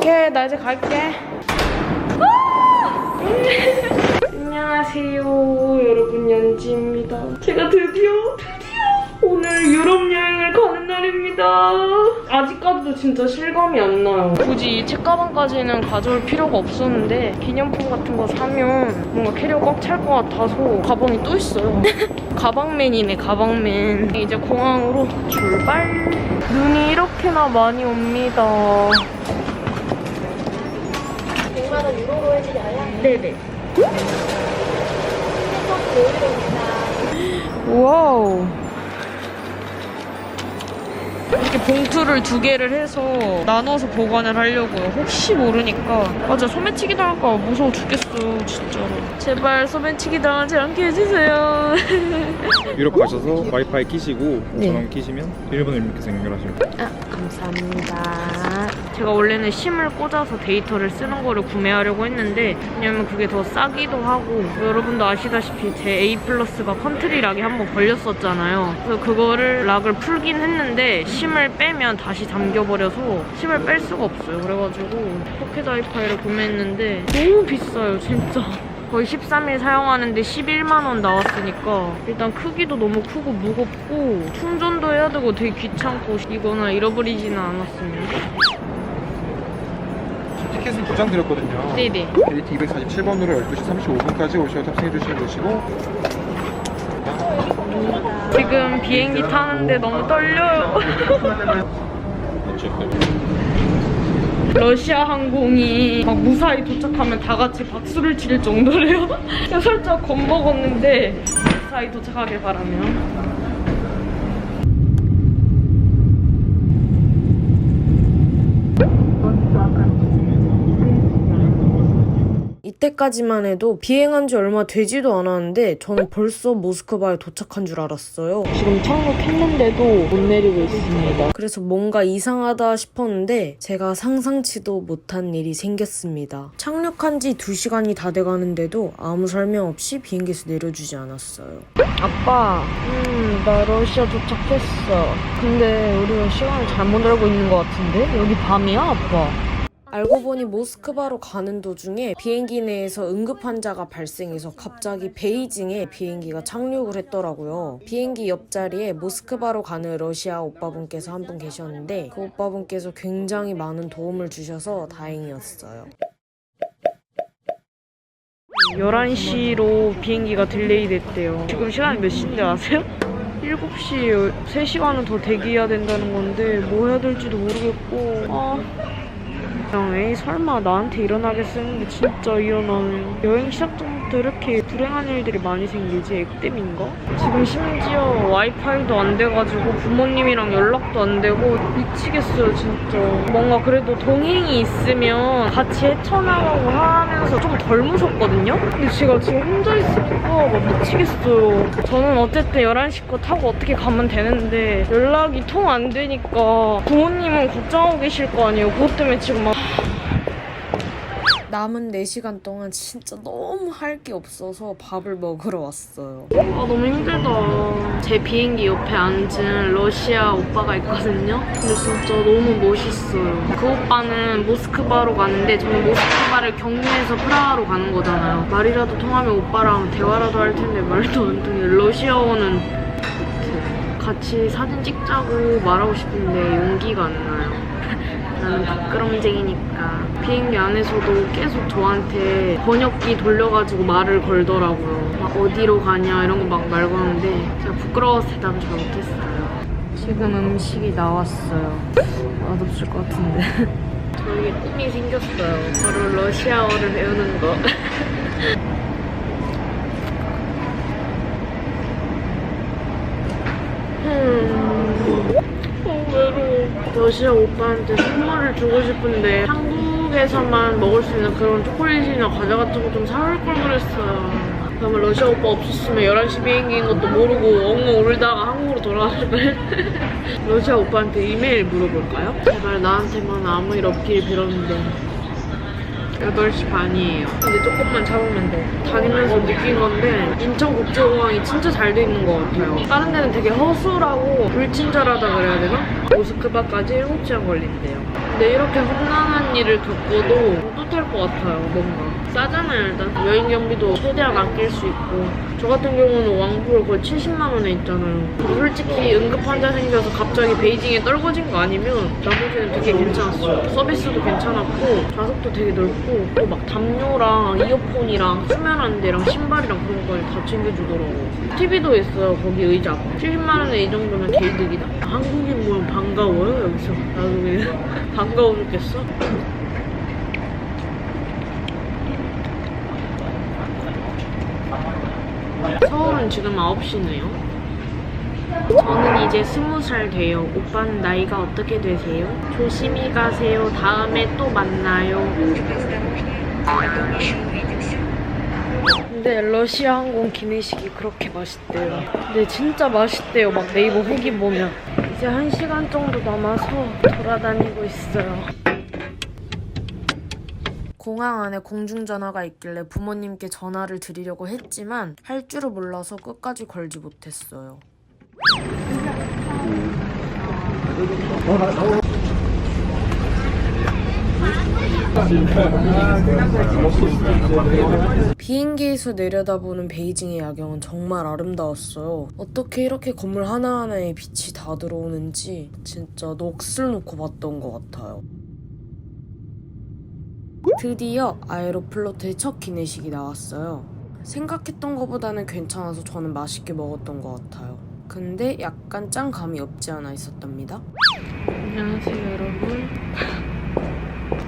오케이, 나 이제 갈게. 안녕하세요, 여러분. 연지입니다. 제가 드디어 오늘 유럽 여행을 가는 날입니다. 아직까지도 진짜 실감이 안 나요. 굳이 이 책가방까지는 가져올 필요가 없었는데 기념품 같은 거 사면 뭔가 캐리어 꽉 찰 것 같아서 가방이 또 있어요. 가방맨이네, 가방맨. 이제 공항으로 출발. 눈이 이렇게나 많이 옵니다. 100만원 유로로 해드려요? 네네. 5유로입니다. 와우. 이렇게 봉투를 2개를 해서 나눠서 보관을 하려고요. 혹시 모르니까. 맞아, 소매치기 당할까 무서워 죽겠어, 진짜로. 제발 소매치기 당하지 않게 해주세요. 유럽 가셔서 와이파이 끼시고 네. 전원 끼시면 일본을 이렇게 연결하시면 돼요. 아, 감사합니다. 제가 원래는 심을 꽂아서 데이터를 쓰는 거를 구매하려고 했는데, 왜냐면 그게 더 싸기도 하고, 여러분도 아시다시피 제 A+가 컨트리 락이 한번 걸렸었잖아요. 그래서 그거를 락을 풀긴 했는데 심을 빼면 다시 잠겨버려서 심을 뺄 수가 없어요. 그래가지고 포켓 와이파이를 구매했는데 너무 비싸요, 진짜. 거의 13일 사용하는데 11만원 나왔으니까 일단 크기도 너무 크고 무겁고 충전도 해야 되고 되게 귀찮고, 이거나 잃어버리지는 않았으면. 티켓은 2장 드렸거든요. 네네. 게이트 247번으로 12시 35분까지 오셔서 탑승해 주시면 되시고, 지금 비행기 타는데 너무 떨려요. 러시아 항공이 막 무사히 도착하면 다 같이 박수를 칠 정도래요. 그래서 살짝 겁먹었는데 무사히 도착하길 바라며. 이때까지만 해도 비행한 지 얼마 되지도 않았는데 저는 벌써 모스크바에 도착한 줄 알았어요. 지금 착륙했는데도 못 내리고 있습니다. 그래서 뭔가 이상하다 싶었는데 제가 상상치도 못한 일이 생겼습니다. 착륙한 지 2시간이 다 돼가는데도 아무 설명 없이 비행기에서 내려주지 않았어요. 아빠, 나 러시아 도착했어. 근데 우리가 시간을 잘못 알고 있는 것 같은데? 여기 밤이야, 아빠? 알고 보니 모스크바로 가는 도중에 비행기 내에서 응급환자가 발생해서 갑자기 베이징에 비행기가 착륙을 했더라고요. 비행기 옆자리에 모스크바로 가는 러시아 오빠분께서 한 분 계셨는데 그 오빠분께서 굉장히 많은 도움을 주셔서 다행이었어요. 11시로 비행기가 딜레이 됐대요. 지금 시간이 몇 시인지 아세요? 7시, 3시간은 더 대기해야 된다는 건데 뭐 해야 될지도 모르겠고, 에이 설마 나한테 일어나겠어 했는데 진짜 일어나네. 여행 시작 전부터 이렇게 불행한 일들이 많이 생기지? 액땜인가? 지금 심지어 와이파이도 안 돼가지고 부모님이랑 연락도 안 되고 미치겠어요, 진짜. 뭔가 그래도 동행이 있으면 같이 헤쳐나가고 하면서 좀 덜 무섭거든요? 근데 제가 지금 혼자 있으니까 막 미치겠어요. 저는 어쨌든 11시 거 타고 어떻게 가면 되는데 연락이 통 안 되니까 부모님은 걱정하고 계실 거 아니에요. 그것 때문에 지금 막 남은 4시간 동안 진짜 너무 할 게 없어서 밥을 먹으러 왔어요. 너무 힘들다. 제 비행기 옆에 앉은 러시아 오빠가 있거든요. 근데 진짜 너무 멋있어요. 그 오빠는 모스크바로 가는데 저는 모스크바를 경유해서 프라하로 가는 거잖아요. 말이라도 통하면 오빠랑 대화라도 할 텐데 말도 안 통해. 러시아어는 같이 사진 찍자고 말하고 싶은데 용기가 안 나요. 나는 부끄럼쟁이니까. 비행기 안에서도 계속 저한테 번역기 돌려가지고 말을 걸더라고요. 막 어디로 가냐 이런 거 막 말 거는데 제가 부끄러워서 대답을 잘 못했어요. 지금 음식이 나왔어요. 맛없을 것 같은데. 저에게 꿈이 생겼어요. 바로 러시아어를 배우는 거. 외로워. 러시아 오빠한테 선물을 주고 싶은데 한국에서만 먹을 수 있는 그런 초콜릿이나 과자 같은 거 좀 사올 걸 그랬어요. 그러면 러시아 오빠 없었으면 11시 비행기인 것도 모르고 엉엉 울다가 한국으로 돌아갈 걸. 러시아 오빠한테 이메일 물어볼까요? 제발 나한테만 아무 일 없길 빌었는데. 8시 반이에요. 이제 조금만 잡으면 돼. 다니면서 느낀 건데 인천국제공항이 진짜 잘 돼 있는 것 같아요. 다른 데는 되게 허술하고 불친절하다 그래야 되나? 모스크바까지 7시간 걸린대요. 근데 이렇게 험난한 일을 겪어도 뿌듯할 것 같아요. 뭔가 싸잖아요. 일단 여행 경비도 최대한 아낄 수 있고, 저 같은 경우는 왕복을 거의 70만 원에 있잖아요. 솔직히 응급 환자 생겨서 갑자기 베이징에 떨궈진 거 아니면 나머지는 되게 괜찮았어요. 서비스도 괜찮았고 좌석도 되게 넓고 또 막 담요랑 이어폰이랑 수면하는 데랑 신발이랑 그런 거까지 다 챙겨주더라고. TV도 있어요. 거기 의자. 70만 원에 이 정도면 개이득이다. 한국인 보면 반가워요 여기서. 나도 그냥 반가워 죽겠어. 서울은 지금 9시네요. 저는 이제 20살 돼요. 오빠는 나이가 어떻게 되세요? 조심히 가세요. 다음에 또 만나요. 근데 러시아 항공 기내식이 그렇게 맛있대요. 근데 진짜 맛있대요. 막 네이버 후기 보면. 이제 1시간 정도 남아서 돌아다니고 있어요. 공항 안에 공중전화가 있길래 부모님께 전화를 드리려고 했지만 할 줄을 몰라서 끝까지 걸지 못했어요. 비행기에서 내려다보는 베이징의 야경은 정말 아름다웠어요. 어떻게 이렇게 건물 하나하나에 빛이 다 들어오는지 진짜 넋을 놓고 봤던 것 같아요. 드디어 아에로플로트의 첫 기내식이 나왔어요. 생각했던 것보다는 괜찮아서 저는 맛있게 먹었던 것 같아요. 근데 약간 짠 감이 없지 않아 있었답니다. 안녕하세요 여러분.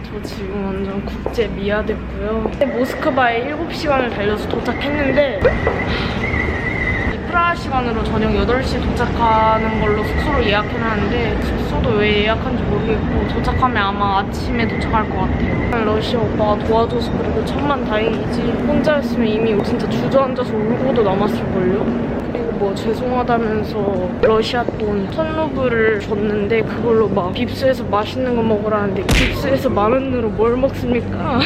저 지금 완전 국제 미아됐고요. 모스크바에 7시간을 달려서 도착했는데 프라하 시간으로 저녁 8시에 도착하는 걸로 숙소를 예약해놨는데 숙소도 왜 예약한지 모르겠고 도착하면 아마 아침에 도착할 것 같아요. 러시아 오빠가 도와줘서 그래도 천만다행이지. 혼자였으면 이미 진짜 주저앉아서 울고도 남았을걸요? 그리고 뭐 죄송하다면서 러시아 돈 1000루블을 줬는데 그걸로 막 빕스에서 맛있는 거 먹으라는데 빕스에서 10,000원으로 뭘 먹습니까?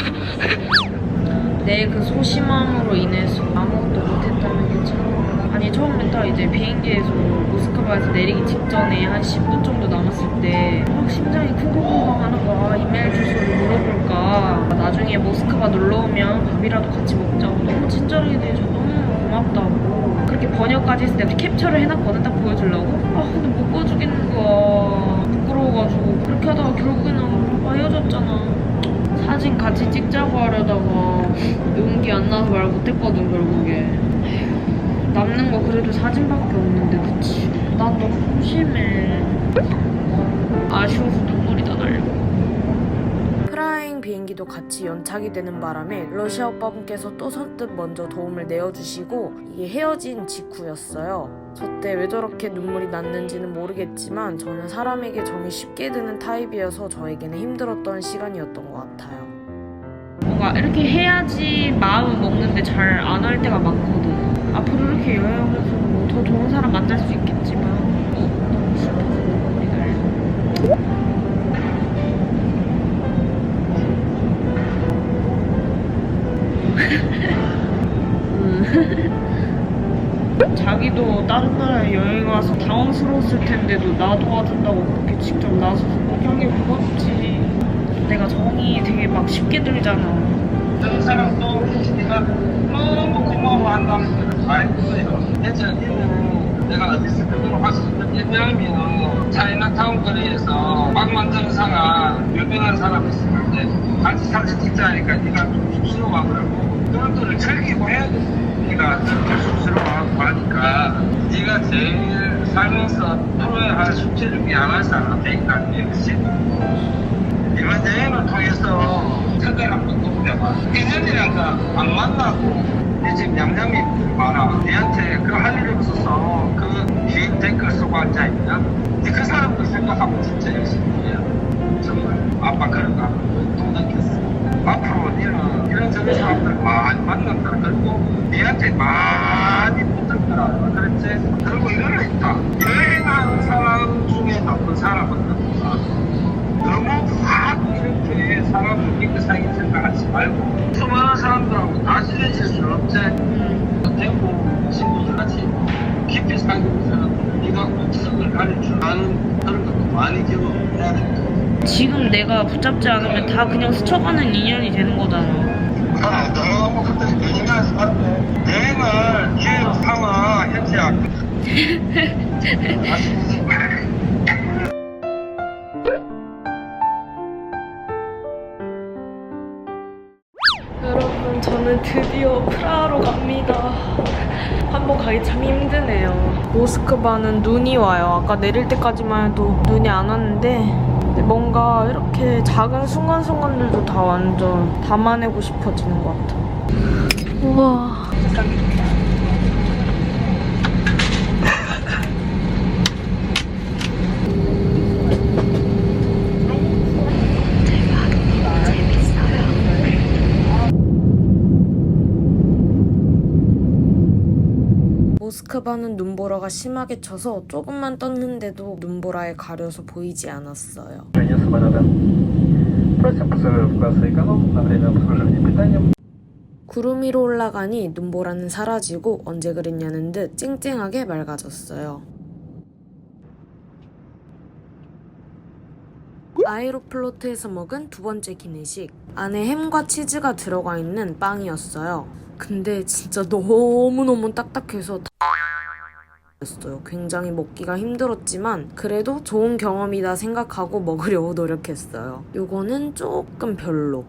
내 그 소심함으로 인해서 아무것도 못했다면 괜찮아. 아니 처음에 딱 이제 비행기에서 모스크바에서 내리기 직전에 한 10분 정도 남았을 때 막 심장이 쿵쿵쿵쿵 하는 거야. 이메일 주소를 물어볼까. 나중에 모스크바 놀러오면 밥이라도 같이 먹자고 너무 친절하게 대해줘. 너무 고맙다고. 그렇게 번역까지 했을 때 캡처를 해놨거든. 딱 보여주려고. 근데 못 보여주겠는 거야. 부끄러워가지고. 그렇게 하다가 결국에는 헤어졌잖아. 사진 같이 찍자고 하려다가 용기 안 나서 말 못했거든 결국에. 남는 거 그래도 사진밖에 없는데 그치? 난 너무 소심해. 아쉬워서 눈물이 다 날려. 프라하행 비행기도 같이 연착이 되는 바람에 러시아 오빠분께서 또 선뜻 먼저 도움을 내어주시고 이게 헤어진 직후였어요. 저 때 왜 저렇게 눈물이 났는지는 모르겠지만 저는 사람에게 정이 쉽게 드는 타입이어서 저에게는 힘들었던 시간이었던 것 같아요. 뭔가 이렇게 해야지 마음은 먹는데 잘 안 할 때가 많거든. 앞으로 이렇게 여행하면서 뭐 더 좋은 사람 만날 수 있겠지만 너무 슬퍼서 눈물이 날려. 자기도 다른 나라에 여행 와서 당황스러웠을 텐데도 나 도와준다고 그렇게 직접 나서서 고경이 고맙지. 내가 정이 되게 막 쉽게 들잖아. 그 사람도 내가 너무 고마워한다는 걸 알고 있어요. 예전에는 내가 어디서 그걸 봤었던 왜냐하면 차이나타운 거리에서 빵 만드는 사람, 유명한 사람이 있었는데 같이 사진 찍자니까 네가 좀 쑥스러워 그러고 그런 거를 즐기고 해야 돼. 네가 저렇게 쑥스러워하고 하니까 네가 제일 살면서 풀어야 할 숙제 중에 하나를 사람이니까 그렇지? 이번 여행을 통해서 생각 한번 해보려봐. 1년이란가 안 만나고 내 지금 양념이 많아. 내한테 그 할 일이 없어서 그 긴 댓글 쓰고 앉아있냐? 근데 그 사람들 생각하면 진짜 열심히 해야 돼. 정말 아빠 그런가 또 느꼈어. 앞으로 니는 이런저런 사람들 많이 만난다. 그리고 니한테 많이 붙을 거라 그랬지? 그리고 이런 거 있다. 여행하는 사람 중에 나쁜 사람은 없다. 너무 확 이렇게 사람을 믿고 사기 생각하지 마. 비슷하면서 네가 옥석을 가르쳐가는 그런 것도 많이 경험해야 돼. 지금 내가 붙잡지 않으면 다 그냥 스쳐가는 인연이 되는 거잖아. 너무 그때 인간에서 봤는데 여행을 기회로 삼아 현지야. 여러분, 저는 드디어 프라하로 갑니다. 한번 가기 참 힘드네요. 모스크바는 눈이 와요. 아까 내릴 때까지만 해도 눈이 안 왔는데 근데 뭔가 이렇게 작은 순간순간들도 다 완전 담아내고 싶어지는 것 같아. 우와. 모스크바는 눈보라가 심하게 쳐서 조금만 떴는데도 눈보라에 가려서 보이지 않았어요. 구름 위로 올라가니 눈보라는 사라지고 언제 그랬냐는 듯 쨍쨍하게 맑아졌어요. 아에로플로트에서 먹은 두 번째 기내식. 안에 햄과 치즈가 들어가 있는 빵이었어요. 근데 진짜 너무너무 딱딱해서 였어요. 굉장히 먹기가 힘들었지만 그래도 좋은 경험이다 생각하고 먹으려고 노력했어요. 요거는 조금 별로.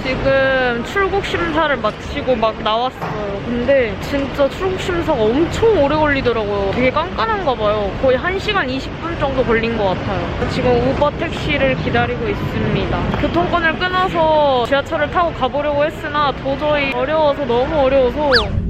지금 출국 심사를 마치고 막 나왔어요. 근데 진짜 출국 심사가 엄청 오래 걸리더라고요. 되게 깐깐한가 봐요. 거의 1시간 20분 정도 걸린 것 같아요. 지금 우버 택시를 기다리고 있습니다. 교통권을 끊어서 지하철을 타고 가보려고 했으나 도저히 너무 어려워서